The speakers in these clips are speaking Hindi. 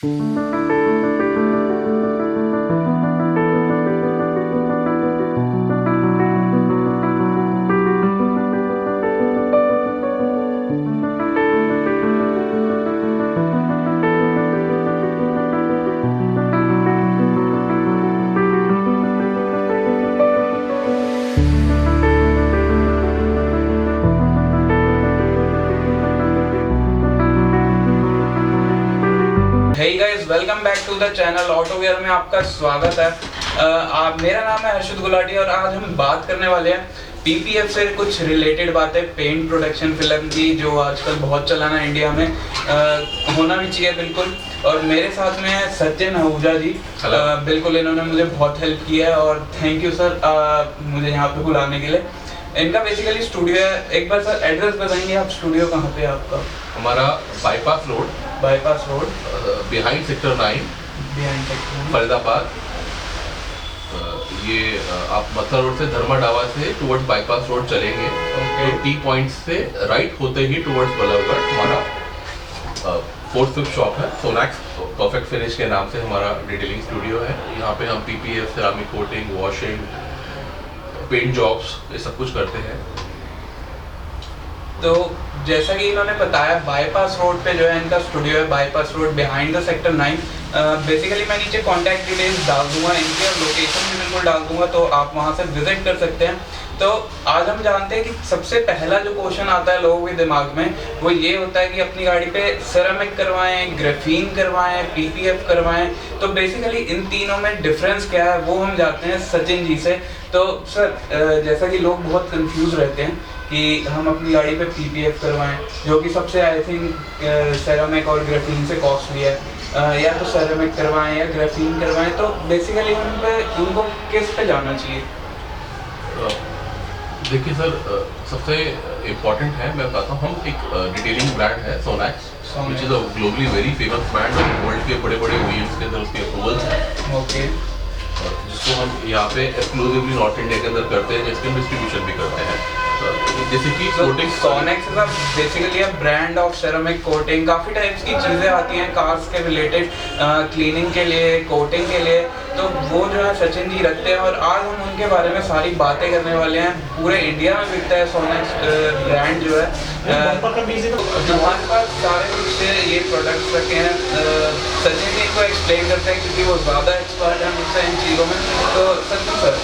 Hey guys, welcome back to the channel ऑटोवेयर में आपका स्वागत है। मेरा नाम है अर्शद गुलाटी और आज हम बात करने वाले हैं पीपीएफ से कुछ रिलेटेड बातें, पेंट प्रोटेक्शन फिल्म की, जो आजकल बहुत चलाना है इंडिया में, होना भी चाहिए बिल्कुल। और मेरे साथ में है सचिन आहूजा जी। बिल्कुल, इन्होंने मुझे बहुत हेल्प किया है और थैंक यू सर मुझे यहाँ पे बुलाने के लिए। इनका बेसिकली स्टूडियो है। एक बार सर एड्रेस बताएंगे आप, स्टूडियो कहाँ पे है आपका? हमारा bypass road behind sector 9 Faridabad. ये आप मथुरा रोड से धर्मा ढाबा से टुवर्ड्स बाईपास रोड चलेंगे तो टी पॉइंट से राइट होते ही टुवर्ड्स बल्लभगढ़ हमारा 4th शॉप है। सोनैक्स परफेक्ट फिनिश के नाम से हमारा डिटेलिंग स्टूडियो है। यहाँ पे हम PPF, ceramic coating, washing, paint jobs, ये सब कुछ करते हैं। तो जैसा कि इन्होंने बताया, बाईपास रोड पे जो है इनका स्टूडियो है, bypass road behind the sector 9। Basically मैं नीचे कॉन्टैक्ट डिटेल्स डाल दूंगा इनके और लोकेशन भी बिल्कुल डाल दूंगा, तो आप वहां से विजिट कर सकते हैं। तो आज हम जानते हैं कि सबसे पहला जो क्वेश्चन आता है लोगों के दिमाग में वो ये होता है कि अपनी गाड़ी पे सेरामिक करवाएं, ग्राफीन करवाएं, पीपीएफ करवाएं। तो बेसिकली इन तीनों में डिफरेंस क्या है वो हम जानते हैं सचिन जी से। तो सर, जैसा कि लोग बहुत कंफ्यूज रहते हैं कि हम अपनी गाड़ी पे पीपीएफ करवाएं, जो कि सबसे आई थिंक सेरामिक और ग्राफीन से कॉस्टली है, या तो सेरामिक करवाएं या ग्राफीन करवाएं। तो बेसिकली उनको किस पे जाना चाहिए? देखिए सर, सबसे इम्पोर्टेंट है, मैं बताता हूँ, हम एक डिटेलिंग ब्रांड है Sonax, which is a globally very famous brand. World के बड़े बड़े OEMs के अंदर उसके अप्रूवल्स हैं। ओके। जिसको हम यहाँ पे एक्सक्लूसिवली नॉर्थ इंडिया के अंदर करते हैं, जिसके हम डिस्ट्रीब्यूशन भी करते हैं। जैसे कि coating, Sonax is basically a brand of ceramic coating. काफ़ी टाइप्स की चीज़ें आती हैं कार्स के रिलेटेड, क्लीनिंग के लिए, कोटिंग के लिए, तो वो जो है सचिन जी रखते हैं और आज हम उनके बारे में सारी बातें करने वाले हैं। पूरे इंडिया में बिकता है सोनेक्स ब्रांड जो है। हमारे पास सारे कुछ ये प्रोडक्ट्स रखे हैं। सचिन जी को एक्सप्लेन करते हैं क्योंकि वो ज़्यादा एक्सपर्ट हैं मुझसे इन चीज़ों में। तो सचिन सर,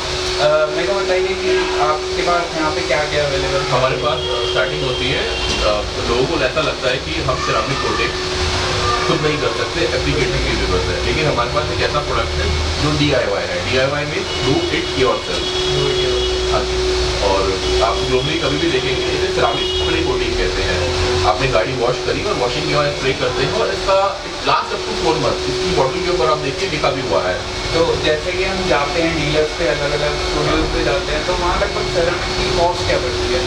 मेरे को बताइए कि आपके पास यहाँ पे क्या क्या अवेलेबल? हमारे पास स्टार्टिंग होती है, लोगों को ऐसा लगता है कि हम सेरामिक कोटिंग खुद नहीं कर सकते, एप्लीकेटिंग की जरूरत है। लेकिन हमारे पास एक ऐसा प्रोडक्ट है जो DIY है। DIY में डू इट योरसेल्फ। हाँ जी। और आप ग्लोबली कभी भी देखेंगे इसे सेरामिक स्प्रे कोटिंग कहते हैं। आपने गाड़ी वॉश करी और वॉशिंग के बाद स्प्रे करते हैं और इसका लास्ट अप टू 4 मंथ इसकी बॉटल के ऊपर आप देखिए लिखा भी हुआ है। तो जैसे कि हम जाते हैं डीलर्स पे, अलग अलग स्टूडियोज पे जाते हैं, तो वहाँ लगभग सेरामिक की कॉस्ट क्या पड़ती है?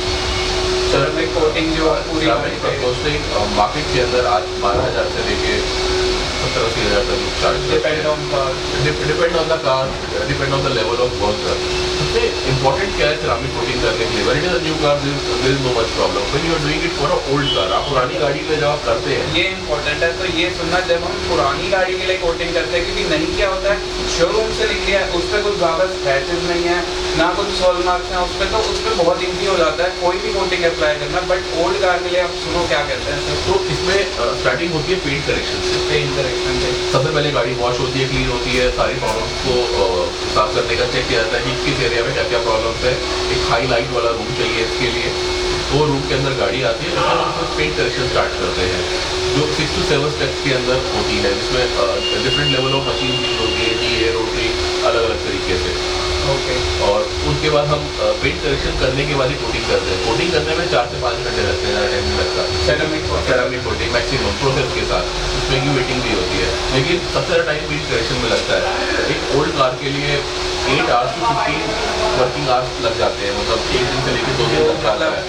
सेरामिक कोटिंग जो पूरी मार्केट के अंदर आज 12,000 से लेके 70-80 हज़ार तक charge. Depend on the car, depend on the level of work. सबसे इम्पोर्टेंट क्या है सेरामिक कोटिंग करने के लिए? When it is a new car there is no much problem. When you are doing it for a old car, आप पुरानी गाड़ी में जब आप करते हैं, ये इम्पोर्टेंट है। तो ये सुनना, जब हम पुरानी गाड़ी के लिए कोटिंग करते हैं, क्योंकि नहीं क्या होता है, शोरूम से निकली है, उस पर कुछ ज़्यादा स्क्रैचेस नहीं है, ना कुछ सॉल मार्क्स हैं उस पर, तो उस पर बहुत ईजी हो जाता है कोई भी कोटिंग अप्लाई करना। बट ओल्ड कार के लिए आप सुनो क्या कहते हैं? तो इसमें स्टार्टिंग होती है पेंट करेक्शन से। पेंट करेक्शन से सबसे पहले गाड़ी वॉश होती है, क्लीन होती है, सारी प्रॉब्लम्स को साफ करने का चेक किया जाता है कि किस एरिया में क्या क्या प्रॉब्लम्स है। एक हाई लाइट वाला रूम चाहिए इसके लिए। वो रूम के अंदर गाड़ी आती है, उसमें हम पेंट करेक्शन स्टार्ट करते हैं, जो 6 to 7 स्टेप्स के अंदर होती है, जिसमें different level of machine use होती है, DA, रोटरी, अलग अलग तरीके से। ओके। और उसके बाद हम पेंट करेक्शन करने के बाद ही कोटिंग करते हैं। कोटिंग करने में 4 से 5 घंटे लगते हैं, ज़्यादा टाइम नहीं लगता। सेरामिक कोटिंग मैक्सिमम प्रोसेस के साथ, उसमें की वेटिंग भी होती है, लेकिन सबसे ज़्यादा टाइम पेंट करेक्शन में लगता है। एक ओल्ड कार के लिए 8 hours to 15 वर्किंग आवर्स लग जाते हैं, मतलब 1 दिन से लेकर 2 दिन तक जाता है।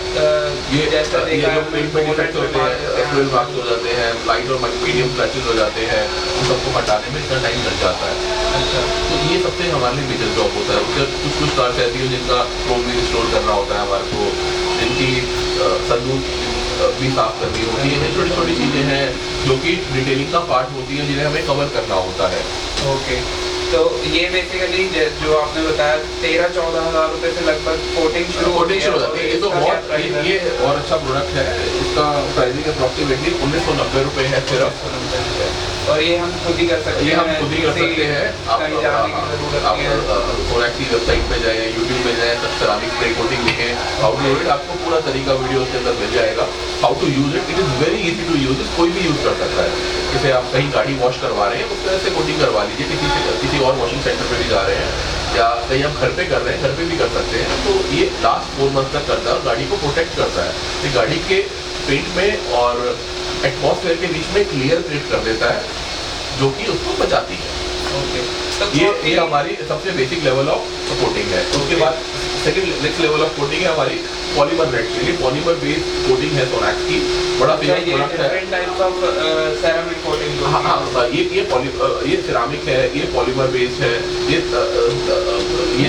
ये जो पेंट में डिफेक्ट होते हैं, एक्सुअल मार्क्स हो जाते हैं, लाइट और मीडियम स्क्रैचेस हो जाते हैं, उन सबको हटाने में इतना टाइम लग जाता है। तो ये सबसे हमारे लिए मेजर जॉब होता है। उसके कुछ कार्स ऐसी हो जिनका क्रोम भी इंस्टॉल करना होता है हमारे को, जिनकी सनरूफ भी साफ करनी होती है। छोटी छोटी चीज़ें हैं जो कि डिटेलिंग का पार्ट होती है, जिन्हें हमें कवर करना होता है। ओके, तो ये बेसिकली जो आपने बताया 13-14 हज़ार रुपए से लगभग कोटिंग शुरू होती है। ये तो बहुत ये और अच्छा प्रोडक्ट है। इसका प्राइसिंग अप्रॉक्सीमेटली 1990 रुपये है सिर्फ, और ये हम खुद ही कर सकते हैं। ये हम खुद ही कर सकते हैं। आप सोनेक्स की वेबसाइट पे जाए, यूट्यूब पे जाए, सेरामिक स्प्रे कोटिंग लिखें, हाउ टू डू इट, आपको पूरा तरीका वीडियो के अंदर मिल जाएगा। How to use it, it is very easy to use, कोई भी यूज कर सकता है। जैसे आप कहीं गाड़ी वॉश करवा रहे हैं, उस तरह से कोटिंग करवा लीजिए। किसी और वॉशिंग सेंटर पे भी जा रहे हैं या कहीं आप घर पे कर रहे हैं, घर पे भी कर सकते हैं। तो ये लास्ट 4 मंथ तक करता है, गाड़ी को प्रोटेक्ट करता है। ये गाड़ी के पेंट में और एटमॉस्फेयर के बीच में एक लेयर क्रिएट कर देता है, जो कि उसको बचाती है। ये हमारी सबसे बेसिक लेवल ऑफ कोटिंग है। उसके बाद second next level of coating है हमारी पॉलीमर रेड। ये पॉलीमर बेस्ड कोटिंग है सोनेक्स की, बड़ा फेमस प्रोडक्ट है। Different types of ceramic coating. हाँ, ये सिरामिक है, ये पॉलीमर बेस्ड है, ये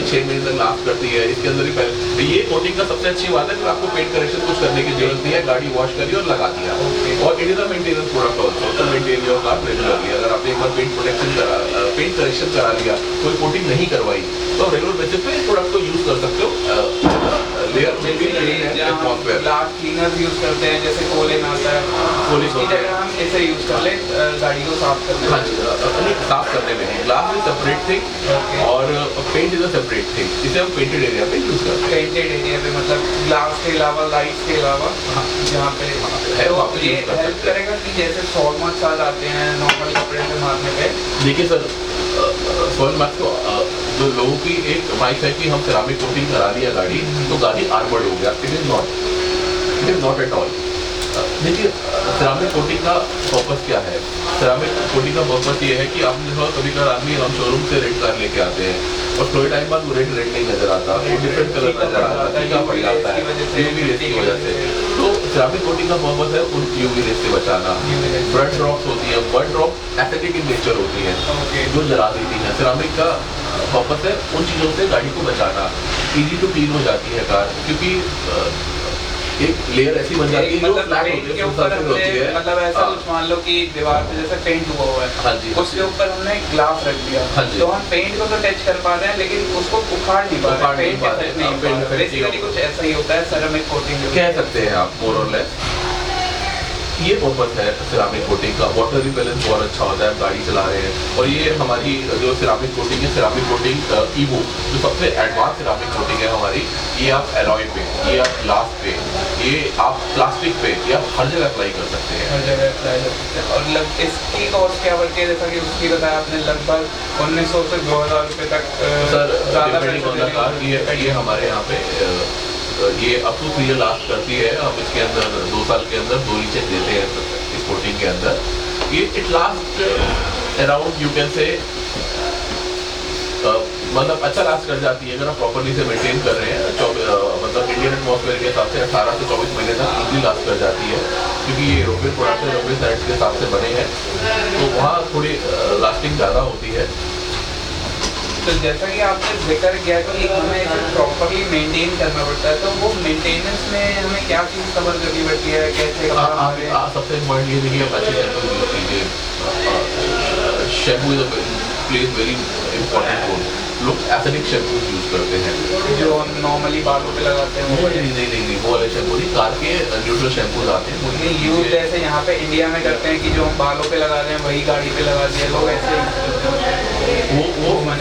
6 महीने तक लास्ट करती है। इसके अंदर ही पहले ये कोटिंग का सबसे अच्छी बात है कि आपको पेंट करेक्शन कुछ करने की जरूरत नहीं है, गाड़ी वॉश करी और लगा दिया। और it is a maintenance product also, तो मेंटेन योर कार रेगुलरली। अगर आपने एक बार पेंट करेक्शन करा लिया, कोई कोटिंग नहीं करवाई, तो रेगुलर बेसिस पे इस प्रोडक्ट को यूज कर सकते हो। लेयर में भी एटमॉस्फेयर ग्लास क्लीनर यूज करते हैं, जैसे कोलिन आता है, उसकी जगह हम इसे यूज कर ले गाड़ी को साफ करने। हाँ जी, साफ करने में ग्लास इज सेपरेट थिंग और paint is a separate thing. इसे हम पेंटेड एरिया पे यूज करते हैं। पेंटेड एरिया पे मतलब ग्लास के अलावा, लाइट्स के अलावा, जहाँ पे है तो ये हेल्प करेगा कि जैसे सॉइल मार्क्स आ जाते हैं नॉर्मल कपड़े से मारने पे। देखिए सर, सॉइल मार्क्स तो जो लोगों की एक माइक है कि हम सेरामिक कोटिंग करा लिया गाड़ी तो गाड़ी आर्मर्ड हो गया। It is not at all. देखिए, सेरामिक कोटिंग का पर्पस क्या है? सेरामिक कोटिंग का पर्पस ये है कि आपने देखा कभी कभार आदमी हम शोरूम से रेड कार लेके आते हैं और थोड़े टाइम बाद वो रेड नहीं नजर आता, वो डिफरेंट कलर नजर आता है, फीका पड़ जाता है यूवी रेस की वजह से। तो सेरामिक कोटिंग का पर्पस है उन यूवी रेस से बचाना। ब्लड ड्रॉप्स होती है, blood drop acidic in nature होती है जो जला देती है। सेरामिक का पर्पस है उन चीज़ों से गाड़ी को बचाना। इजी टू क्लीन हो जाती है कार, क्योंकि एक लेयर ऐसी बन जाती है जो फ्लैट होती है। मतलब ऐसा कुछ मान लो कि दीवार पे जैसे पेंट हुआ हुआ है, हाँ जी, उसके ऊपर हमने ग्लास रख दिया, हाँ जी, तो हम पेंट को तो टच कर पा रहे हैं लेकिन उसको उखाड़ नहीं पा रहे हैं। बेसिकली कुछ ऐसा ही होता है सेरामिक कोटिंग, कह सकते हैं आप मोर और लेस। ये पर्पस है सेरामिक कोटिंग का। वाटर रिपेलेंस बहुत अच्छा होता है, आप गाड़ी चला रहे हैं। और ये हमारी जो सेरामिक कोटिंग है, सेरामिक कोटिंग ईवो जो सबसे एडवांस सेरामिक कोटिंग है हमारी, ये आप एलॉय पे, ये आप ग्लास पे, ये आप प्लास्टिक पे, ये आप हर जगह अप्लाई कर सकते हैं। हर जगह अप्लाई कर सकते हैं। और इसकी कॉस्ट क्या बढ़ती है? जैसा कि उसकी बताया आपने लगभग 1900 से 2000 रुपये तक। Sir depending on the car, ये हमारे यहाँ पे ये अप टू 3 ईयर लास्ट करती है। हम इसके अंदर 2 साल के अंदर 2 रीचेक देते हैं इस कोटिंग के अंदर। ये it last around you can say मतलब अच्छा लास्ट कर जाती है अगर आप प्रॉपर्ली से मेंटेन कर रहे हैं। मतलब इंडियन एटमॉस्फेयर के हिसाब से 18 से 24 महीने तक इजीली लास्ट कर जाती है, क्योंकि ये यूरोपियन प्रोडक्ट है, यूरोपियन साइड्स के हिसाब से बने हैं, तो वहाँ थोड़ी लास्टिंग ज़्यादा होती है। तो जैसा कि आपने जिक्र किया कि हमें इसे प्रॉपर्ली मेंटेन करना पड़ता है, तो वो मेंटेनेंस में हमें क्या चीज़ कवर करनी पड़ती है? कैसे सबसे इम्पोर्टेंट ये देखिए, आप अच्छे शैम्पू यूज कीजिए। Shampoo is plays very important role. लोग एसिडिक शैम्पू यूज करते हैं जो हम नॉर्मली बालों पे लगाते हैं। नहीं, वो वाले शैम्पू नहीं, कार के न्यूट्रल शैम्पूज आते हैं। नहीं यूज जैसे यहाँ पे इंडिया में करते हैं कि जो हम बालों पे लगा रहे हैं वही गाड़ी पे लगा दिए, लोग ऐसे वो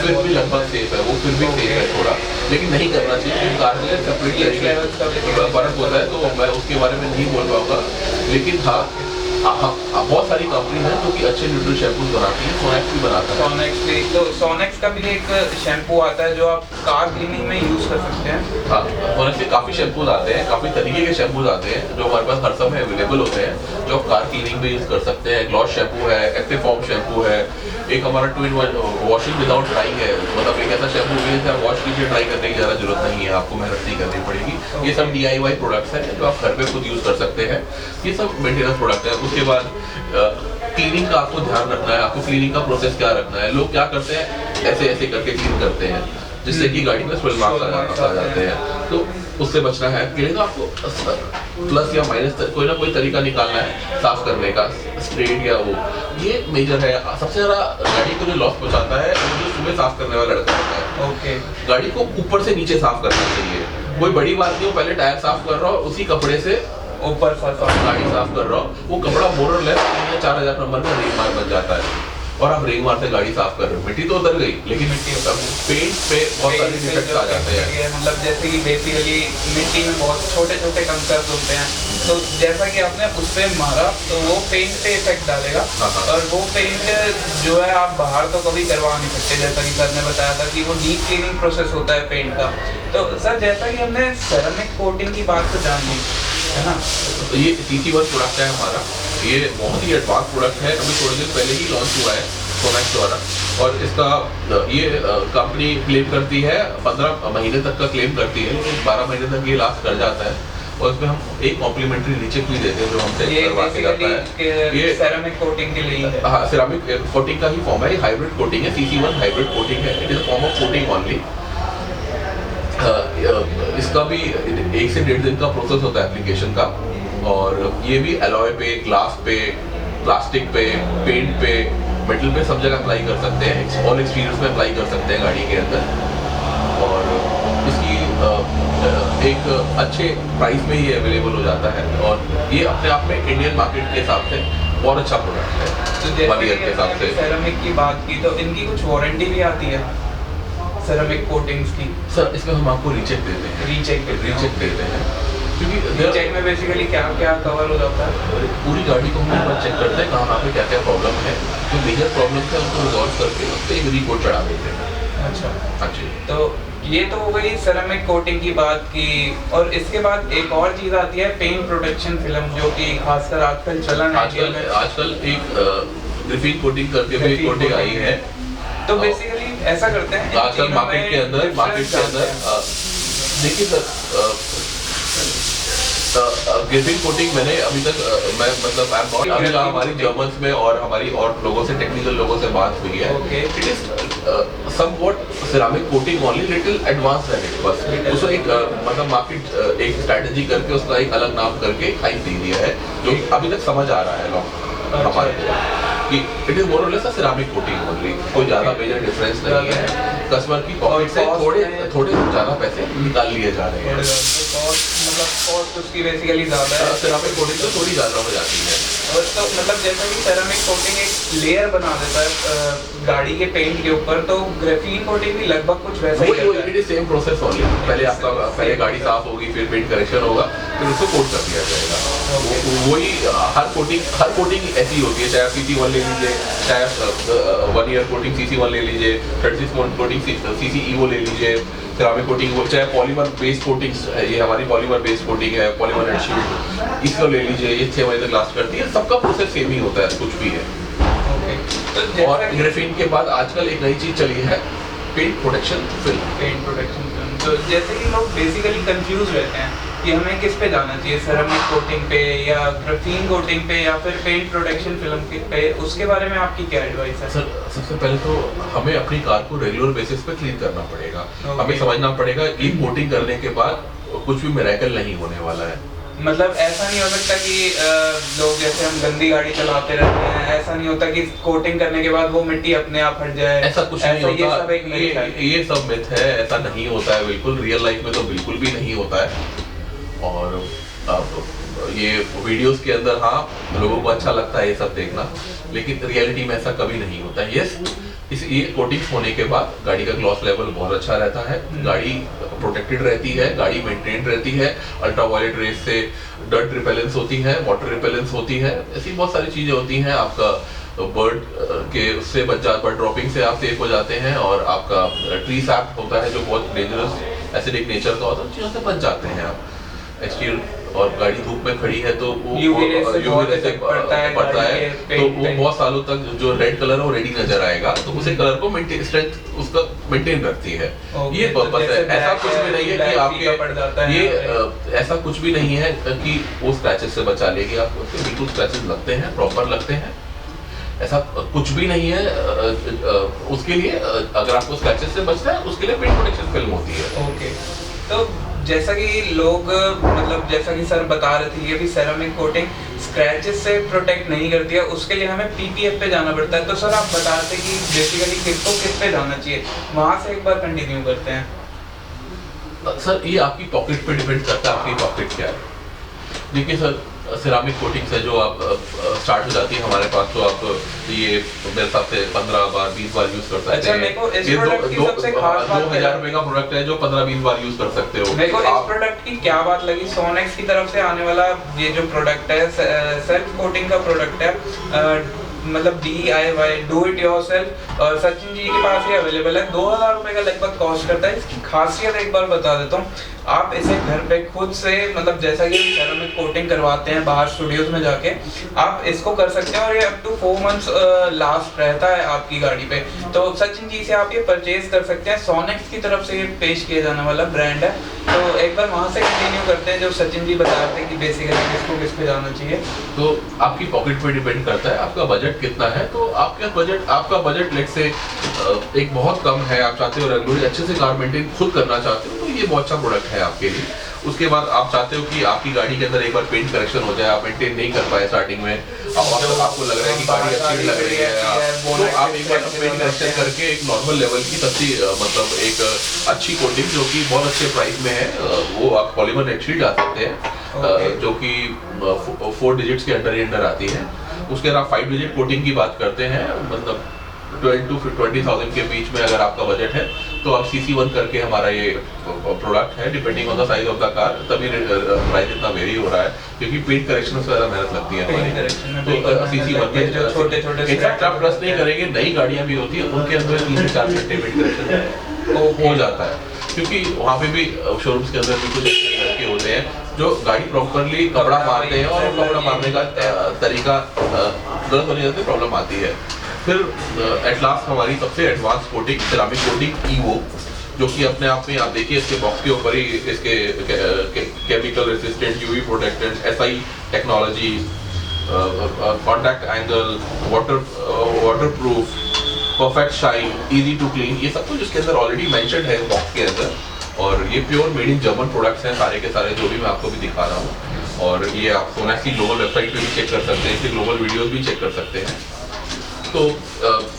फिर भी लगभग सेफ है, वो फिर भी सेफ है थोड़ा, लेकिन नहीं करना चाहिए क्योंकि कार के लिए सेपरेट फर्क होता है। तो मैं उसके बारे में नहीं बोल पाऊंगा, लेकिन हाँ बहुत सारी कंपनी है जो कि अच्छे न्यूट्रल शैम्पूज बनाती है। सोनेक्स भी बनाता है। सोनेक्स भी, तो सोनेक्स का भी एक शैम्पू आता है जो आप कार क्लीनिंग में यूज कर सकते हैं। हाँ, सोनेक्स के काफ़ी शैम्पूज आते हैं, काफ़ी तरीके के शैम्पूज आते हैं जो हमारे पास हर समय अवेलेबल होते हैं, जो आप कार क्लीनिंग में यूज कर सकते हैं। ग्लॉस शैम्पू है, एक्टिव फॉर्म शैम्पू है, एक हमारा 2-in-1 वॉशिंग विदाउट ड्राइंग है। मतलब एक ऐसा शैम्पू है जिसे आप वॉश कीजिए, ड्राई करने की ज़्यादा जरूरत नहीं है, आपको मेहनत नहीं करनी पड़ेगी। ये सब DIY प्रोडक्ट्स हैं जो आप घर पे खुद यूज कर सकते हैं। ये सब मेंटेनेंस प्रोडक्ट है। उसके बाद क्लीनिंग का आपको ध्यान रखना है, आपको क्लीनिंग का प्रोसेस क्या रखना है। लोग क्या करते हैं, ऐसे करके क्लीन करते हैं, जिससे कि गाड़ी में स्विल मार्क्स आ जाते हैं। तो उससे बचना है के लिए तो आपको प्लस या माइनस कोई ना कोई तरीका निकालना है साफ करने का, स्ट्रेट या वो, ये मेजर है। सबसे ज़्यादा गाड़ी को जो लॉस पहुंचाता है वो जो सुबह साफ करने वाला लड़का होता है। ओके, गाड़ी को ऊपर से नीचे साफ करना चाहिए, कोई बड़ी बात नहीं हो, पहले टायर साफ कर रहा हो उसी कपड़े से ऊपर गाड़ी साफ कर रहा हो, वो कपड़ा मोर और लेस 4000 नंबर का रिंग मार बन जाता है और आप रिंग मार से गाड़ी साफ कर रहे हो। मिट्टी तो उतर गई लेकिन पेंट पे बहुत सारे डिफेक्ट्स आ जाते हैं। मतलब जैसे कि बेसिकली मिट्टी में बहुत छोटे छोटे कंकर्स होते हैं, तो जैसा कि आपने उस पे मारा तो वो पेंट पे इफेक्ट डालेगा। और वो पेंट जो है आप बाहर तो कभी करवा नहीं सकते, जैसा कि सर ने बताया था कि वो डीप क्लीनिंग प्रोसेस होता है पेंट का। तो सर जैसा कि हमने सेरेमिक कोटिंग की बात तो जान ली है ना, तो ये CC1 प्रोडक्ट है हमारा, ये बहुत ही एडवांस प्रोडक्ट है, अभी थोड़े दिन पहले ही लॉन्च हुआ है सोनाक्स द्वारा। और इसका ये कंपनी क्लेम करती है 15 महीने तक का क्लेम करती है, लेकिन 12 महीने तक ये लास्ट कर जाता है। और इसमें हम एक कॉम्प्लीमेंट्री रीचेक भी देते हैं जो हमसे करवा के जाता है। ये सेरेमिक कोटिंग के लिए है। हाँ, सेरामिक कोटिंग का ही फॉर्म है, ये हाइब्रिड कोटिंग है, CC1 हाइब्रिड कोटिंग है, it is form of coating only. इसका भी 1 से 1.5 दिन का प्रोसेस होता है एप्लीकेशन का। और ये भी एलॉय पे, ग्लास पे, प्लास्टिक पे, पेंट पे, मेटल पे सब जगह अप्लाई कर सकते हैं, ऑल एक्सटीरियर्स में अप्लाई कर सकते हैं गाड़ी के अंदर। और इसकी एक अच्छे प्राइस में ही अवेलेबल हो जाता है और ये अपने आप में इंडियन मार्केट के हिसाब से बहुत अच्छा प्रोडक्ट है। तो जैसे के हिसाब से सेरेमिक की बात की तो इनकी कुछ वारंटी भी आती है सेरेमिक कोटिंग्स की? सर इसमें हम आपको रीचेक देते हैं, रीचेक देते हैं क्योंकि रीचेक में बेसिकली क्या क्या कवर हो जाता है? पूरी गाड़ी को हम एक बार चेक करते हैं कहाँ पे क्या क्या प्रॉब्लम है, जो मेजर प्रॉब्लम है उनको रिजॉल्व करके उस पर एक रिपोर्ट चढ़ा देते हैं। अच्छा, हाँ जी। तो ये तो हो गई सेरेमिक कोटिंग की बात की। और इसके बाद एक और चीज़ आती है पेंट प्रोटेक्शन फिल्म, जो कि खासकर आजकल चलन है। आजकल एक ग्रिफिन कोटिंग करके भी कोटिंग आई है। तो बेसिकली ऐसा करते हैं आजकल मार्केट के अंदर देखिए सर, ग्रिफिन कोटिंग मैंने अभी तक मैं मतलब अभी हमारी जर्मन्स में और हमारी और लोगों से, टेक्निकल लोगों से बात हुई है। It is somewhat ceramic coating only, little advance है बस। उसको एक मतलब मार्केट एक स्ट्रैटेजी करके उसका एक अलग नाम करके हाइप दे दिया है, जो अभी तक समझ आ रहा है लोग हमारे कि इट इज मोर और लेस सिरामिक कोटिंग ओनली, कोई ज्यादा मेजर डिफरेंस नहीं है। कस्टमर की पॉकेट से थोड़े ज्यादा पैसे निकाल लिए जा रहे हैं। मतलब कॉस्ट उसकी बेसिकली ज्यादा है, सिरामिक कोटिंग तो थोड़ी ज्यादा हो जाती है। और तो मतलब जैसा कि सेरामिक कोटिंग एक लेयर बना देता है गाड़ी के पेंट के ऊपर, तो ग्रेफीन कोटिंग भी लगभग कुछ वैसा ही करता है। It is same process only. पहले गाड़ी साफ होगी, फिर पेंट करेक्शन होगा, फिर उसको कोट कर दिया जाएगा। वही हर कोटिंग ऐसी होती है, चाहे CC1 ले लीजिए, चाहे 1 ईयर कोटिंग CC1 ले लीजिए, 36 मंथ कोटिंग CC EVO ले लीजिए, सेरामिक कोटिंग, चाहे पॉलीमर बेस्ड कोटिंग, ये हमारी पॉलीमर बेस्ड कोटिंग है, पॉलीमर एंड शीट, इसको ले लीजिए, ये 6 महीने तक लास्ट करती है। सबका प्रोसेस सेम ही होता है, कुछ भी है। तो और ग्रेफीन के बाद आजकल एक नई चीज चली है, paint protection film. Paint protection film, तो जैसे कि लोग बेसिकली कंफ्यूज रहते हैं कि हमें किस पे जाना चाहिए, सेरामिक कोटिंग पे या ग्रेफीन कोटिंग पे या फिर पेंट प्रोटेक्शन फिल्म पे, उसके बारे में आपकी क्या एडवाइस है? सर सबसे पहले तो हमें अपनी कार को रेगुलर बेसिस पे क्लीन करना पड़ेगा। हमें समझना पड़ेगा कि कोटिंग करने के बाद कुछ भी मिरेकल नहीं होने वाला है। मतलब ऐसा नहीं हो सकता कि लोग जैसे हम गंदी गाड़ी चलाते रहते हैं, ऐसा नहीं होता कि कोटिंग करने के बाद वो मिट्टी अपने आप हट जाए, ऐसा कुछ नहीं होता। ये सब मिथ है, ऐसा नहीं होता है बिल्कुल। रियल लाइफ में तो बिल्कुल भी नहीं होता है। और ये वीडियोस के अंदर हाँ लोगों को अच्छा लगता है ये सब देखना, लेकिन रियलिटी में ऐसा कभी नहीं होता है। यस, ये कोटिंग होने के बाद गाड़ी का ग्लॉस लेवल बहुत अच्छा रहता है, गाड़ी प्रोटेक्टेड रहती है, गाड़ी मेंटेन रहती है, अल्ट्रावायलेट रेज से डर्ट रिपेलेंस होती है, वाटर रिपेलेंस होती है, ऐसी बहुत सारी चीजें होती हैं। आपका बर्ड के उससे बच जाता, बर्ड ड्रॉपिंग से आप सेफ हो जाते हैं। और आपका ट्री सैप होता है जो बहुत डेंजरस एसिडिक नेचर का होता है, चीज़ों से बच जाते हैं आप। एक्सटीरियर और गाड़ी धूप में खड़ी है तो वो यूवी रे से पड़ता है, तो वो बहुत सालों तक जो रेड कलर है वो रेडी नजर आएगा, तो उसे कलर को मेंटेन, स्ट्रेंथ उसका मेंटेन रखती है। ये पर्पस है, ऐसा कुछ भी नहीं है कि आपके ये ऐसा कुछ भी नहीं है कि वो स्क्रैचेस से बचा लेगी। आपको बिल्कुल स्क्रैचेस लगते हैं, प्रॉपर लगते हैं। ऐसा कुछ भी नहीं है। उसके लिए अगर आपको स्क्रैचेस से बचना है उसके लिए पेंट प्रोटेक्शन फिल्म होती है। ओके, तो जैसा कि लोग मतलब जैसा कि सर बता रहे थे, ये भी सेरामिक कोटिंग स्क्रैचेस से प्रोटेक्ट नहीं करती है, उसके लिए हमें पीपीएफ पे जाना पड़ता है। तो सर आप बता रहे थे कि बेसिकली किसको किस पे जाना चाहिए, वहाँ से एक बार कंटिन्यू करते हैं। सर ये आपकी पॉकेट पे डिपेंड करता है, आपकी पॉकेट क्या है। देखिए सर, सिरामिक कोटिंग्स है जो आप स्टार्ट हो जाती है हमारे पास, तो आप ये मेरे हिसाब से 15 बार 20 बार यूज कर सकते हैं। अच्छा, मेरे को इस प्रोडक्ट की सबसे खास बात 2000 रुपए का प्रोडक्ट है जो 15-20 बार यूज कर सकते हो। मेरे को इस प्रोडक्ट की क्या बात लगी, सोनेक्स की तरफ से आने वाला ये जो प्रोडक्ट है, सेल्फ कोटिंग का प्रोडक्ट है, मतलब DIY डू इट योरसेल्फ, और सचिन जी के पास ये अवेलेबल है। 2000 रुपए का लगभग कॉस्ट करता है। इसकी खासियत एक बार बता देता हूँ, आप इसे घर पे खुद से, मतलब जैसा कि सेरामिक कोटिंग करवाते हैं बाहर स्टूडियोज में जाके, आप इसको कर सकते हैं और ये अप टू 4 मंथ्स लास्ट रहता है आपकी गाड़ी पे। तो सचिन जी से आप ये परचेज कर सकते हैं, सोनेक्स की तरफ से ये पेश किया जाने वाला ब्रांड है। तो एक बार वहाँ से कंटिन्यू करते हैं, जो सचिन जी बता रहे थे कि बेसिकली किसको किस पे जाना चाहिए। तो आपकी पॉकेट पे डिपेंड करता है आपका बजट कितना है। तो आपका बजट लेट से एक बहुत कम है, आप चाहते हो रेगुलरली अच्छे से कार मेंटेन खुद करना चाहते हो, तो ये बहुत अच्छा प्रोडक्ट है आपके लिए। उसके बाद आप चाहते हो कि आपकी गाड़ी के अंदर एक बार पेंट करेक्शन हो जाए, आप मेंटेन नहीं कर पाए स्टार्टिंग में, आपको लग रहा है कि गाड़ी अच्छी लग रही है, तो आप एक बार पेंट करेक्शन करके एक नॉर्मल लेवल की सस्ती, मतलब एक अच्छी कोटिंग जो कि बहुत अच्छे प्राइस में है, वो आप पॉलीमर नेट शीट ला सकते हैं, जो कि 4 डिजिट्स के अंडर आती है। उसके बाद आप 5 डिजिट कोटिंग की बात करते हैं, मतलब 12 to 20,000 के बीच में अगर आपका बजट है, तो आप CC1 करके हमारा ये प्रोडक्ट है, depending on the size of the car, तभी प्राइस इतना वेरी हो रहा है, क्योंकि पेंट करेक्शन में ज़्यादा मेहनत लगती है हमारी। तो CC1 में छोटे एक्स्ट्रा प्लस नहीं करेंगे, नई गाड़ियाँ भी होती है उनके अंदर 3 से 4 घंटे पेंट करेक्शन हो जाता है, क्योंकि वहाँ पे भी शोरूम्स के अंदर भी कुछ ऐसे लड़के होते हैं जो गाड़ी प्रॉपरली कपड़ा मारते हैं, और कपड़ा मारने का तरीका गलत होने जाते प्रॉब्लम आती है। फिर एट लास्ट हमारी सबसे advance coating ceramic coating EVO, जो कि अपने आप में आप देखिए इसके बॉक्स के ऊपर ही इसके chemical resistant, UV protectant, SI technology, contact angle, waterproof, perfect shine, easy to clean, ये सब कुछ इसके अंदर ऑलरेडी मेंशन्ड है बॉक्स के अंदर। और ये pure made in German products हैं सारे के सारे, जो भी मैं आपको भी दिखा रहा हूँ। और ये आप सोनेक्स की ग्लोबल वेबसाइट पे भी चेक कर सकते हैं, इसके ग्लोबल वीडियोस भी चेक कर सकते हैं। तो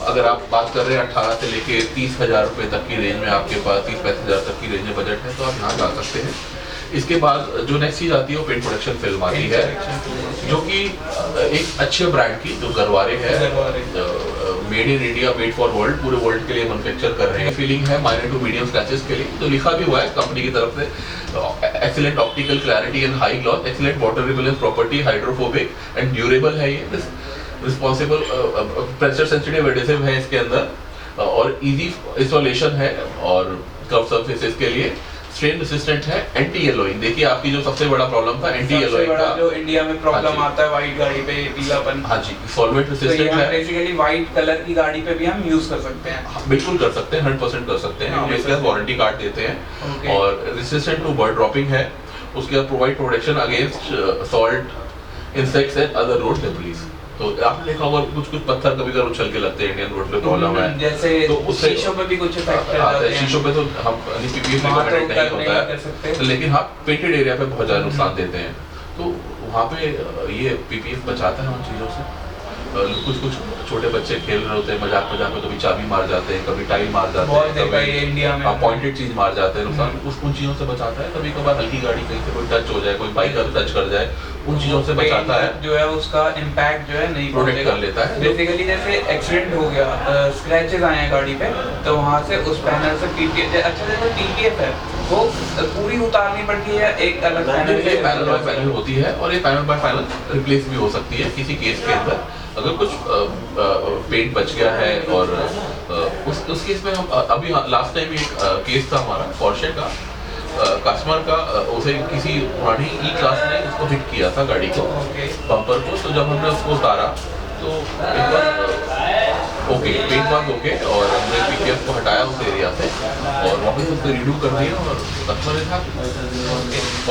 अगर आप बात कर रहे हैं 18 से लेके 30,000 रुपये तक की रेंज में, आपके पास 30-35 हज़ार तक की रेंज में बजट है, तो आप यहाँ जा सकते हैं। इसके बाद जो नेक्स्ट चीज़ आती है वो पेंट प्रोडक्शन फिल्म आती है, जो कि एक अच्छे ब्रांड की, जो गरवारे है, made in India, made for world, पूरे वर्ल्ड के लिए मैन्युफैक्चर कर रहे हैं। फीलिंग है माइनर टू मीडियम स्क्रैचेस के लिए, तो लिखा भी हुआ है कंपनी की तरफ से, excellent optical clarity and high gloss, excellent water repellent property, hydrophobic and durable है ये, रिस्पॉन्सिबल प्रेशर सेंसिटिव एडेसिव है इसके अंदर, और इजी इंस्टॉलेशन है, और कर्व सरफेसेस के लिए स्ट्रेन रेसिस्टेंट है, एंटी येलोइंग। देखिए आपकी जो सबसे बड़ा प्रॉब्लम था एंटी येलोइंग का, जो इंडिया में प्रॉब्लम आता है व्हाइट गाड़ी पे, पीलापन। हाँ जी, सॉल्वेंट रेसिस्टेंट है। बेसिकली व्हाइट कलर की गाड़ी पे भी हम यूज कर सकते हैं। बिल्कुल कर सकते हैं, 100% कर सकते हैं। हम इसके वारंटी कार्ड देते हैं, और रेसिस्टेंट टू बर्ड ड्रॉपिंग है। उसके बाद provide protection against salt, insects and other road debris. तो आपने देखा होगा कुछ पत्थर कभी कभी उछल के लगते हैं इंडियन रोड पे, प्रॉब्लम है, जैसे तो उससे शीशों पे भी कुछ इफेक्ट आता है। शीशों पे तो हम PPF रिकमेंडेड नहीं होता है, लेकिन हाँ पेंटेड एरिया पे बहुत ज़्यादा नुकसान देते हैं, तो वहाँ पे ये PPF बचाता है उन चीज़ों से। कुछ छोटे बच्चे खेल रहे होते हैं मजाक में, कभी चाबी मार जाते हैं, कभी टाइल मार जाते हैं, कभी इंडिया में पॉइंटेड चीज मार जाते हैं, नुकसान उन चीजों से बचाता है। कभी कभार हल्की गाड़ी कहीं से कोई टच हो जाए, कोई बाइक टच कर जाए, उन चीजों से बचाता है, जो है उसका इम्पैक्ट जो है नहीं प्रोटेक्ट कर लेता है। बेसिकली जैसे एक्सीडेंट हो गया, स्क्रैचेस आए हैं गाड़ी पे, तो वहाँ से उस पैनल से PPF, अच्छा जैसे PPF है वो पूरी उतारनी पड़ती है, एक अलग पैनल से पैनल बाय पैनल होती है, और ये पैनल बाय पैनल रिप्लेस भी हो सकती है किसी केस के अंदर, अगर कुछ पेंट बच गया है। और उस केस में हम अभी लास्ट टाइम एक केस था हमारा पोर्शे का, कस्टमर का, उसे किसी पुरानी E-क्लास ने उसको हिट किया था गाड़ी को, बम्पर को। तो जब हमने उसको उतारा तो एक बार ओके, पेंट वाज ओके, और हमने PPF को हटाया उस एरिया से और वापस उसको रीडू कर दिया, और कस्टमर था।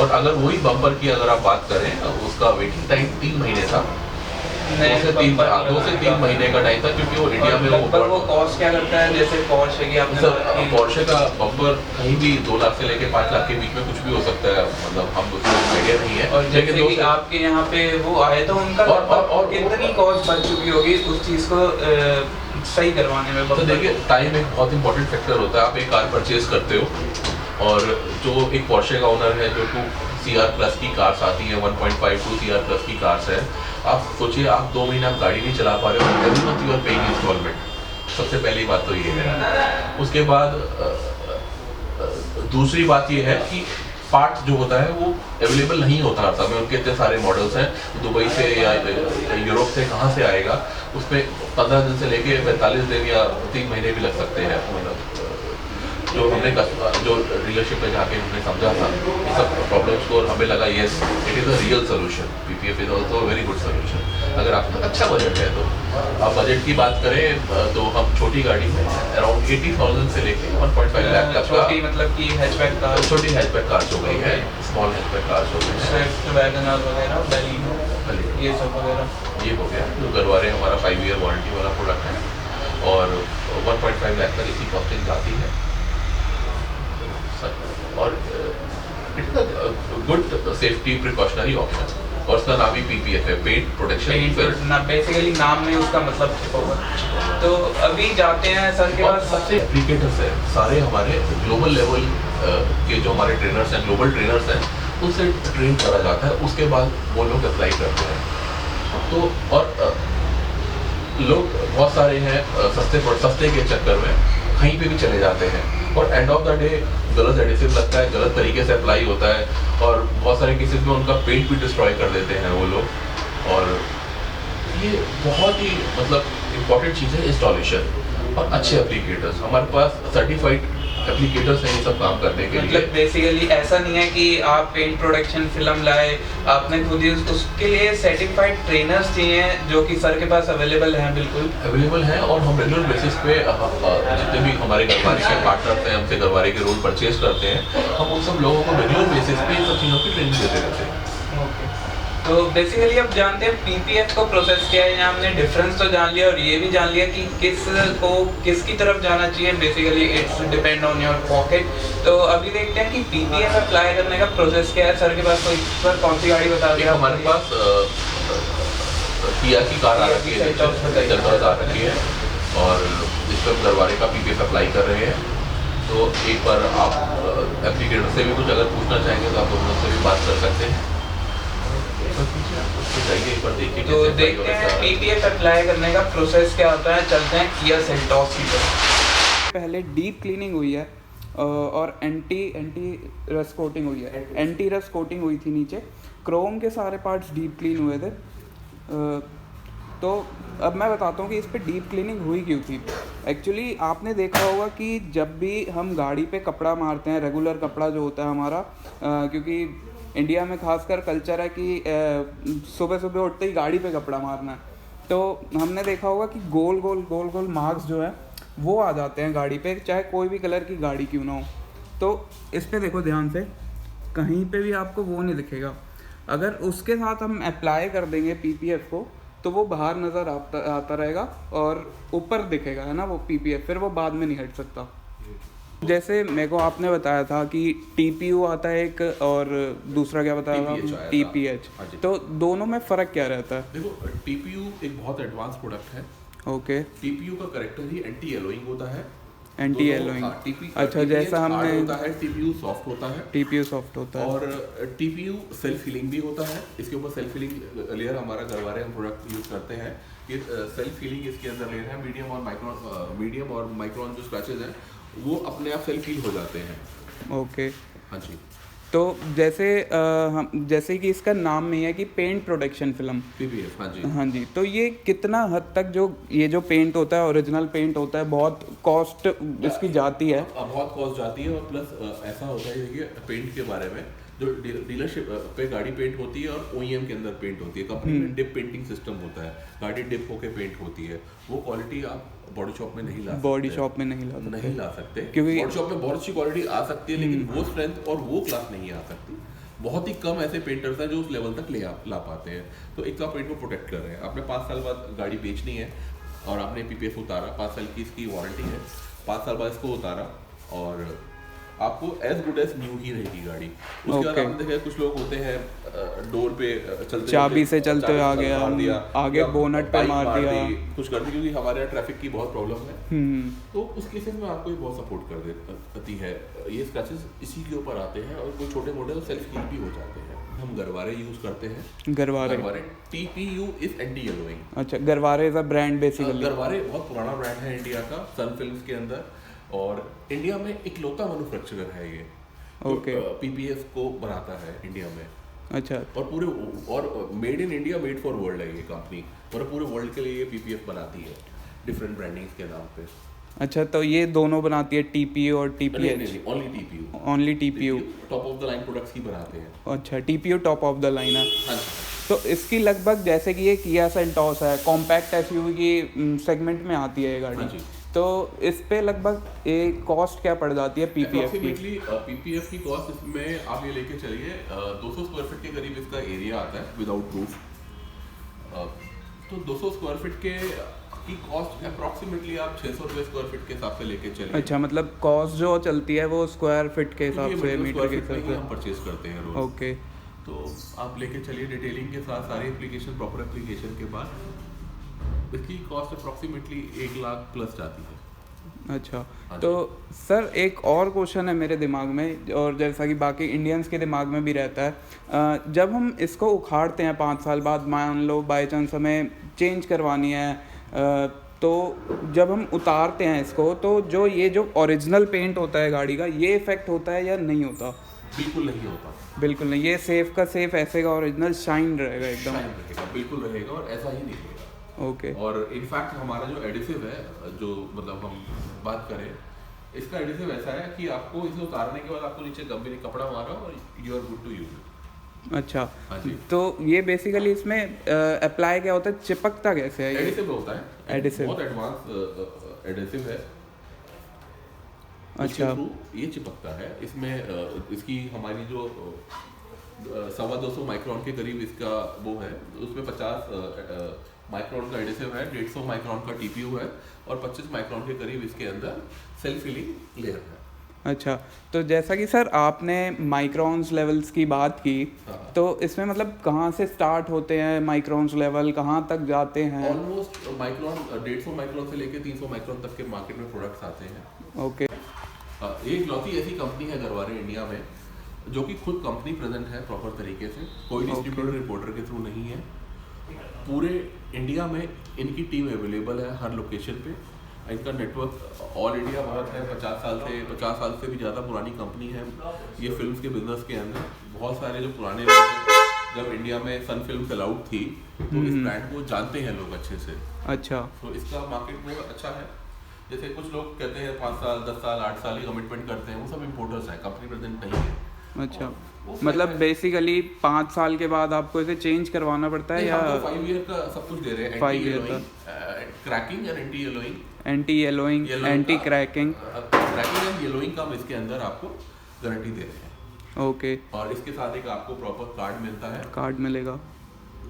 और अगर वही बम्पर की अगर आप बात करें, उसका वेटिंग टाइम 3 महीने था, 2 से 3 महीने का टाइम था, क्योंकि वो इंडिया में वो कॉस्ट क्या करता है? जैसे पोर्शे की आपने बात की, पोर्शे का बम्पर कहीं भी 2 लाख से लेके 5 लाख के बीच में कुछ भी हो सकता है, मतलब हम उसको आइडिया नहीं है। और जैसे कि आपके यहाँ पे वो आए तो उनका और कितनी कॉस्ट बच चुकी होगी उस चीज़ को सही करवाने में? तो देखिए, टाइम एक बहुत इंपॉर्टेंट फैक्टर होता है। आप एक कार परचेज करते हो और जो एक पोर्शे का ओनर है, जो 2 CR प्लस की कार्स आती हैं, 1.52 CR प्लस की कार्स है, आप सोचिए आप 2 महीने आप गाड़ी नहीं चला पा रहे हो, every month you are paying installment. सबसे पहली बात तो ये है। उसके बाद दूसरी बात ये है कि पार्ट जो होता है वो अवेलेबल नहीं होता हर समय। उनके इतने सारे मॉडल्स हैं, दुबई से या यूरोप से कहाँ से आएगा, उसमें 15 दिन से लेके 45 दिन या 3 महीने भी लग सकते हैं। मतलब जो हमने जो डीलरशिप में जाके हमने समझा था ये सब प्रॉब्लम्स को, और हमें लगा yes it is a real solution. PPF is also very good solution अगर आपका अच्छा बजट है तो। आप बजट की बात करें तो हम छोटी गाड़ी में अराउंड 80,000 से लेके 1.5 लाख तक, छोटी मतलब कि हैचबैक कार, छोटी हैचबैक कार्स हो गई है, स्मॉल हैचबैक कार्स हो गई है, स्विफ्ट वैगनर वगैरह, बैलिनो, ये सब वगैरह। ये हो गया जो गरवारे हमारा 5 ईयर वारंटी वाला प्रोडक्ट है, और 1.5 लाख तक इसकी कॉस्टिंग जाती है। और it's a good safety precautionary option, और उसका नाम ही PPF है, पेंट प्रोटेक्शन। बेसिकली नाम में उसका मतलब छिपा हुआ। तो अभी जाते हैं सर के पास। सबसे एप्लीकेटर्स है सारे हमारे ग्लोबल लेवल के, जो हमारे ट्रेनर्स हैं, ग्लोबल ट्रेनर्स हैं, उनसे ट्रेन करा जाता है। उसके बाद वो लोग अप्लाई करते हैं। तो और लोग बहुत सारे हैं सस्ते के चक्कर में कहीं पे भी चले जाते हैं, और एंड ऑफ द डे गलत एडिसिव लगता है, गलत तरीके से अप्लाई होता है, और बहुत सारे केसेस में उनका पेंट भी डिस्ट्रॉय कर देते हैं वो लोग। और ये बहुत ही मतलब इम्पॉर्टेंट चीज़ है इंस्टॉलेशन और अच्छे एप्लीकेटर्स। हमारे पास सर्टिफाइड एप्लीकेटर्स हैं ये सब काम करने के लिए। मतलब बेसिकली ऐसा नहीं है कि आप पेंट प्रोडक्शन फिल्म लाए आपने खुद ही, उसके लिए सर्टिफाइड ट्रेनर्स चाहिए जो कि सर के पास अवेलेबल हैं? बिल्कुल अवेलेबल हैं, और हम रेगुलर बेसिस पे जितने भी हमारे गरवारे के पार्टनर्स हैं, हमसे गरवारे के रोल परचेज करते हैं, हम उन सब लोगों को रेगुलर बेसिस पे इन सब चीज़ों की ट्रेनिंग देते रहते हैं। तो बेसिकली अब जानते हैं PPF का प्रोसेस क्या है। यहाँ हमने डिफरेंस तो जान लिया और ये भी जान लिया कि किसकी तरफ जाना चाहिए। Basically it's depend on your pocket. तो अभी देखते हैं कि PPF अप्लाई करने का प्रोसेस क्या है। सर के पास कोई सर कौन सी गाड़ी बता दिया? हमारे पास किया की कार आ रखी है, आ रखी है, और इस पर गरवारे का PPF अप्लाई कर रहे हैं। तो एक बार आप एप्लीकेटर से भी कुछ अगर पूछना चाहेंगे तो आप उनसे भी बात कर सकते हैं। तो देखते हैं PPF अप्लाई करने का प्रोसेस क्या होता है। चलते हैं किया सेल्टॉस की तरफ। पहले डीप क्लीनिंग हुई है और एंटी रस्ट कोटिंग हुई है। एंटी रस्ट कोटिंग हुई थी नीचे, क्रोम के सारे पार्ट्स डीप क्लीन हुए थे। तो अब मैं बताता हूँ कि इस पे डीप क्लीनिंग हुई क्यों थी। एक्चुअली आपने देखा होगा कि जब भी हम गाड़ी पे कपड़ा मारते हैं, रेगुलर कपड़ा जो होता है हमारा, क्योंकि इंडिया में खासकर कल्चर है कि सुबह सुबह उठते ही गाड़ी पे कपड़ा मारना है, तो हमने देखा होगा कि गोल गोल मार्क्स जो है वो आ जाते हैं गाड़ी पे, चाहे कोई भी कलर की गाड़ी क्यों ना हो। तो इस पे देखो ध्यान से, कहीं पे भी आपको वो नहीं दिखेगा। अगर उसके साथ हम अप्लाई कर देंगे PPF को तो वो बाहर नज़र आता रहेगा और ऊपर दिखेगा, है ना, वो PPF, फिर वो बाद में नहीं हट सकता। जैसे मेरे को आपने बताया था कि TPU आता है एक, और दूसरा क्या बताया था? TPH। तो दोनों में फ़र्क क्या रहता है? देखो, TPU एक बहुत एडवांस प्रोडक्ट है। ओके। TPU का करेक्टर ही एंटी एलोइंग होता है। एंटी एलोइंग, अच्छा, जैसा हमने होता है, TPU सॉफ्ट होता है। TPU सॉफ्ट होता है, और TPU सेल्फ हीलिंग भी होता है। इसके ऊपर सेल्फ हीलिंग लेयर हमारा गरवारे हम प्रोडक्ट यूज करते हैं। ये सेल्फ हीलिंग इसके अंदर लेयर है। मीडियम और माइक्रोन जो स्क्रैचेज हैं वो अपने आप सेल्फ हील हो जाते हैं। ओके, हाँ जी। तो जैसे कि इसका नाम में है कि पेंट प्रोटेक्शन फिल्म, PPF, हाँ जी। हाँ जी। तो ये कितना हद तक जो पेंट होता है, ओरिजिनल पेंट होता है, बहुत कॉस्ट इसकी जाती है? बहुत कॉस्ट जाती है, और प्लस ऐसा होता है कि पेंट के बारे में जो डीलरशिप पे गाड़ी पेंट होती है और OEM के अंदर पेंट होती है, कंपनी में डिप पेंटिंग सिस्टम होता है, गाड़ी डिप होके पेंट होती है। वो क्वालिटी आप बॉडी शॉप में नहीं ला सकते। बॉडी शॉप में नहीं ला सकते क्योंकि बॉडी शॉप में बहुत अच्छी क्वालिटी आ सकती है, लेकिन वो स्ट्रेंथ और वो क्लास नहीं आ सकती। बहुत ही कम ऐसे पेंटर्स हैं जो उस लेवल तक ला पाते हैं। तो एक तो आप पेंट को प्रोटेक्ट कर रहे हैं, आपने 5 साल बाद गाड़ी बेचनी है और आपने पीपीएफ उतारा, 5 साल की इसकी वारंटी है, 5 साल बाद इसको उतारा और आपको एज गुड एज न्यू ही रहेगी गाड़ी। उसके बाद आपने देखा कुछ लोग होते हैं डोर पे चलते चाबी से चलते हुए आ गया, आगे बोनट पे मार दिया, कुछ कर दिया, क्योंकि हमारे यहाँ ट्रैफिक की बहुत प्रॉब्लम है। तो उस केसेस में आपको ये बहुत सपोर्ट कर देती है। ये स्क्रैचेस इसी के ऊपर आते हैं और कोई छोटे मोटे सेल्फ हील भी हो जाते हैं। हम गरवारे यूज करते हैं। Garware TPU is anti yellowing. अच्छा, Garware is a brand basically. Garware बहुत पुराना ब्रांड है इंडिया का, सन फिल्म्स के अंदर, और इंडिया में इकलौता मैन्युफैक्चरर है ये। ओके। पीपीएफ को बनाता है इंडिया में। अच्छा। और पूरे और made in India made for world है ये कंपनी, और पूरे वर्ल्ड के लिए ये पीपीएफ बनाती है डिफरेंट ब्रांडिंग्स के नाम पे। अच्छा, तो ये दोनों बनाती है TPU और TPH? Only TPU। Only TPU top of the line products ही बनाते हैं। अच्छा, TPU top of the line है। हाँ। तो इसकी लगभग जैसे कि ये किया सेल्टॉस है, कॉम्पैक्ट एसयूवी की सेगमेंट में आती है ये गाड़ी। हाँ जी। तो इस पे लगभग एक कॉस्ट क्या पड़ जाती है पीपीएफ की? पीपीएफ की कॉस्ट इसमें आप ये लेके चलिए 200 स्क्वायर फीट के करीब इसका एरिया आता है विदाउट रूफ। तो 200 स्क्वायर फीट की कॉस्ट अप्रॉक्सीमेटली आप 600 रुपये स्क्वायर फीट के हिसाब से लेके चलिए। अच्छा, मतलब कॉस्ट जो चलती है वो स्क्वायर फीट के हिसाब से, मीटर के हिसाब से हम परचेज करते हैं रोज। ओके। तो आप लेके चलिए डिटेलिंग के साथ, सारी एप्लीकेशन, प्रॉपर एप्लीकेशन के बाद इसकी कॉस्ट अप्रॉक्सीमेटली 1 लाख प्लस जाती है। अच्छा, तो सर एक और क्वेश्चन है मेरे दिमाग में, और जैसा कि बाकी इंडियंस के दिमाग में भी रहता है, जब हम इसको उखाड़ते हैं 5 साल बाद, मान लो बाई चांस हमें चेंज करवानी है, तो जब हम उतारते हैं इसको, तो जो ओरिजिनल पेंट होता है गाड़ी का, ये इफेक्ट होता है या नहीं होता? बिल्कुल नहीं होता। बिल्कुल नहीं, ये सेफ का सेफ ऐसे का ओरिजिनल शाइन रहेगा एकदम। बिल्कुल रहेगा और ऐसा ही निकलेगा। ओके। और इनफैक्ट हमारा जो एडिसिव है, जो मतलब हम बात करें, इसका एडिसिव ऐसा है कि आपको इसे उतारने के बाद आपको नीचे गम में कपड़ा मारा और you are good to use. अच्छा। हाँ जी। तो ये बेसिकली इसमें अप्लाई क्या होता है, चिपकता कैसे है? एडिसिव होता है, एडिसिव बहुत एडवांस एडिसिव है। अच्छा। ये चिपकता है। इसमें इसकी हमारी जो 225 माइक्रोन के करीब इसका वो है, उसमें 50 माइक्रोन का एडिसिव है, 150 माइक्रोन का TPU है और 25 माइक्रोन के करीब इसके अंदर सेल्फ फिलिंग लेयर है। अच्छा, तो जैसा कि सर आपने माइक्रोन्स लेवल्स की बात की, तो इसमें मतलब कहाँ से स्टार्ट होते हैं माइक्रोन्स लेवल, कहाँ तक जाते हैं? ऑलमोस्ट माइक्रोन 150 माइक्रोन से लेके 300 माइक्रोन तक के मार्केट में प्रोडक्ट्स आते हैं। ओके। ये इकलौती ऐसी कंपनी है गरवारे इंडिया में जो कि खुद कंपनी प्रेजेंट है प्रॉपर तरीके से, कोई डिस्ट्रीब्यूटर रिपोर्टर के थ्रू नहीं है। पूरे इंडिया में इनकी टीम अवेलेबल है हर लोकेशन पे। इनका नेटवर्क ऑल इंडिया बहुत है, 50 साल से भी ज़्यादा पुरानी कंपनी है ये फिल्म्स के बिजनेस के अंदर। बहुत सारे जो पुराने लोग हैं, जब इंडिया में सन फिल्म अलाउड थी तो इस ब्रांड को जानते हैं लोग अच्छे से। अच्छा। तो इसका मार्केट बहुत अच्छा है। जैसे कुछ लोग कहते हैं 5 साल 10 साल 8 साल की कमिटमेंट करते हैं, वो सब इम्पोर्टर्स हैं, कंपनी प्रेजेंट नहीं है। अच्छा, मतलब बेसिकली 5 साल के बाद आपको इसे चेंज करवाना पड़ता है या? 5 ईयर का सब कुछ दे रहे हैं। 5 ईयर का cracking and anti yellowing, anti cracking and yellowing का हम इसके अंदर आपको गारंटी दे रहे हैं। ओके। और इसके साथ एक आपको प्रॉपर कार्ड मिलता है। कार्ड मिलेगा,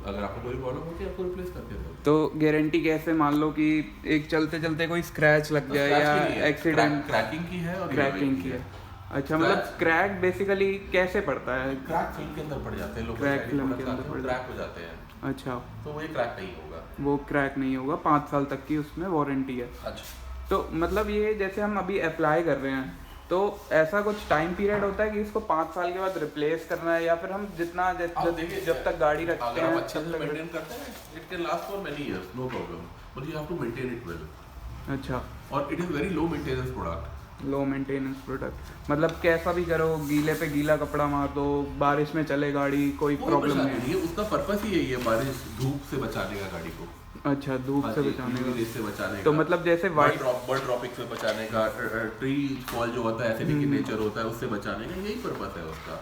अगर आपको कोई प्रॉब्लम होती है आपको रिप्लेस करके देते हैं। तो गारंटी कैसे? मान लो कि एक चलते चलते कोई स्क्रैच लग गया या एक्सीडेंट? क्रैकिंग की है और क्रैकिंग की है। अच्छा, मतलब क्रैक बेसिकली कैसे पड़ता है? क्रैक फिल्म के अंदर पड़ जाते हैं लोग, क्रैक फिल्म के अंदर पड़ क्रैक हो जाते हैं। अच्छा, तो वो ये क्रैक नहीं होगा, वो क्रैक नहीं होगा। 5 साल तक की उसमें वारंटी है। अच्छा। तो मतलब ये जैसे हम अभी अप्लाई कर रहे हैं, तो ऐसा कुछ टाइम पीरियड होता है कि इसको 5 साल के बाद रिप्लेस करना है, या फिर हम जितना जब तक गाड़ी रखते हैं अगर आप अच्छे से मेंटेन करते हैं, it can last for many years, no problem, but you have to maintain it well. अच्छा। और it is very low maintenance product. Low maintenance product मतलब कैसा भी करो, गीले पे गीला कपड़ा मार दो, बारिश में चले गाड़ी, कोई प्रॉब्लम नहीं है। उसका पर्पस ही यही है, बारिश धूप से बचाने का गाड़ी को। अच्छा, धूप से बचाने का। तो मतलब जैसे बर्ड ड्रॉपिंग से बचाने का, ट्री फॉल जो होता है, एसिडिक नेचर होता है, उससे बचाने का, यही पर्पस है उसका।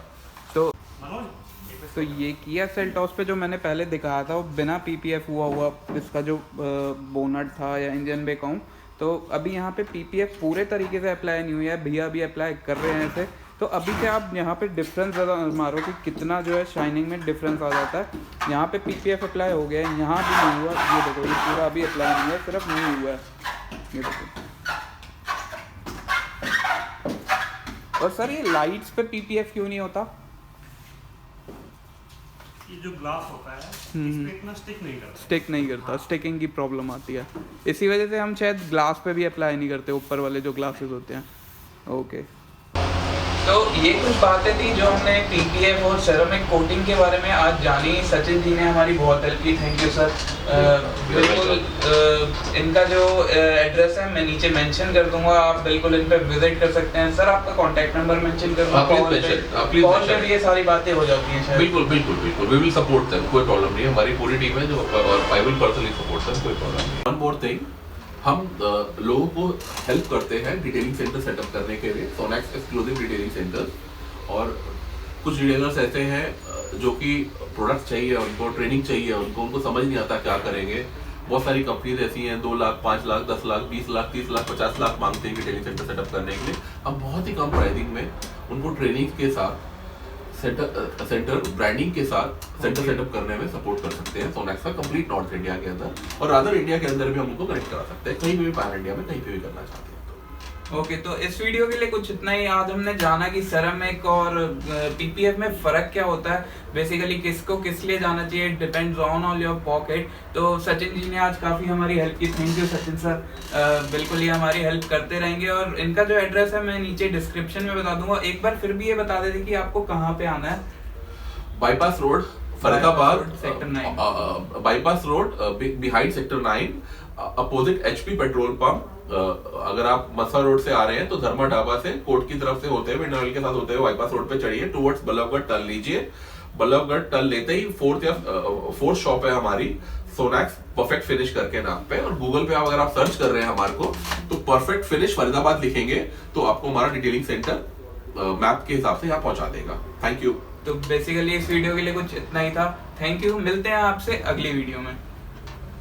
तो ये किया सेल्टॉस पे जो मैंने पहले दिखाया था, वो बिना पीपीएफ हुआ इसका जो बोनट था या इंजन बे कहूँ, तो अभी यहाँ पे पीपीएफ पूरे तरीके से अप्लाई नहीं हुई है। भैया भी अप्लाई कर रहे हैं इसे, तो अभी से आप यहाँ पे डिफरेंस ज़्यादा मारो कि कितना जो है शाइनिंग में डिफरेंस आ जाता है। यहाँ पे पीपीएफ अप्लाई हो गया है, यहाँ भी नहीं हुआ, ये देखो ये पूरा अभी अप्लाई नहीं है, सिर्फ नहीं हुआ है, ये देखो। और सर ये लाइट्स पे पीपीएफ क्यों नहीं होता? ये जो ग्लास होता है इसमें इतना स्टिक नहीं करता, स्टिकिंग की प्रॉब्लम आती है, इसी वजह से हम शायद ग्लास पे भी अप्लाई नहीं करते, ऊपर वाले जो ग्लासेस होते हैं। ओके, तो ये कुछ बातें थी जो हमने पीपीएफ और सेरामिक कोटिंग के बारे में आज जानी। सचिन जी ने हमारी बहुत हेल्प की, थैंक यू सर। बिल्कुल इनका जो एड्रेस है मैं नीचे मेंशन कर दूंगा, आप बिल्कुल इन पे विजिट कर सकते हैं। सर आपका कांटेक्ट नंबर मेंशन कर दूंगा, कॉल पे भी ये सारी बातें हो जाती हैं शायद। बिल्कुल बिल्कुल बिल्कुल, वी विल सपोर्ट देम, कोई प्रॉब्लम नहीं है, हमारी पूरी टीम है जो, और I will personally support them, कोई प्रॉब्लम नहीं। वन मोर थिंग, हम लोगों को हेल्प करते हैं डिटेलिंग सेंटर सेटअप करने के लिए, सोनैक्स एक्सक्लूसिव डिटेलिंग सेंटर। और कुछ डिटेलर्स ऐसे हैं जो कि प्रोडक्ट चाहिए उनको, ट्रेनिंग चाहिए उनको समझ नहीं आता क्या करेंगे। बहुत सारी कंपनीज ऐसी हैं 2 लाख, 5 लाख, 10 लाख, 20 लाख, 30 लाख, 50 लाख मांगते हैं डिटेलिंग सेंटर सेटअप करने के लिए। हम बहुत ही कम प्राइसिंग में उनको ट्रेनिंग के साथ सेंटर ब्रांडिंग के साथ सेंटर सेटअप करने में सपोर्ट कर सकते हैं सोनैक्स का कंप्लीट नॉर्थ इंडिया के अंदर, और अदर इंडिया के अंदर भी हम उनको कनेक्ट करा सकते हैं, कहीं भी पैन इंडिया में कहीं पे भी करना चाहते हैं। ओके, तो इस वीडियो के लिए कुछ इतना ही। आज हमने जाना कि सेरामिक और पीपीएफ में फ़र्क क्या होता है, बेसिकली किसको किस लिए जाना चाहिए, डिपेंड्स ऑन योर पॉकेट। तो सचिन जी ने आज काफ़ी हमारी हेल्प की, थैंक यू सचिन सर। बिल्कुल ये हमारी हेल्प करते रहेंगे, और इनका जो एड्रेस है मैं नीचे डिस्क्रिप्शन में बता दूंगा। एक बार फिर भी ये बता देते कि आपको कहाँ पे आना है। Bypass road Faridabad, sector 9, bypass road behind sector 9, opposite HP petrol pump. अगर आप मसा रोड से आ रहे हैं तो धर्मा ढाबा से कोर्ट की तरफ से होते हुए इंटरवल के साथ होते हुए बाईपास रोड पे चढ़िए, टुवर्ड्स बल्लभगढ़ टर्न लीजिए। बल्लभगढ़ टर्न लेते ही फोर्थ शॉप है हमारी, सोनैक्स परफेक्ट फिनिश करके नाम पे। और गूगल पे अगर आप सर्च कर रहे हैं हमारे को तो परफेक्ट फिनिश फरीदाबाद लिखेंगे तो आपको हमारा डिटेलिंग सेंटर मैप के हिसाब से यहाँ पहुंचा देगा। Thank you. तो बेसिकली इस वीडियो के लिए कुछ इतना ही था, थैंक यू। मिलते हैं आपसे अगली वीडियो में।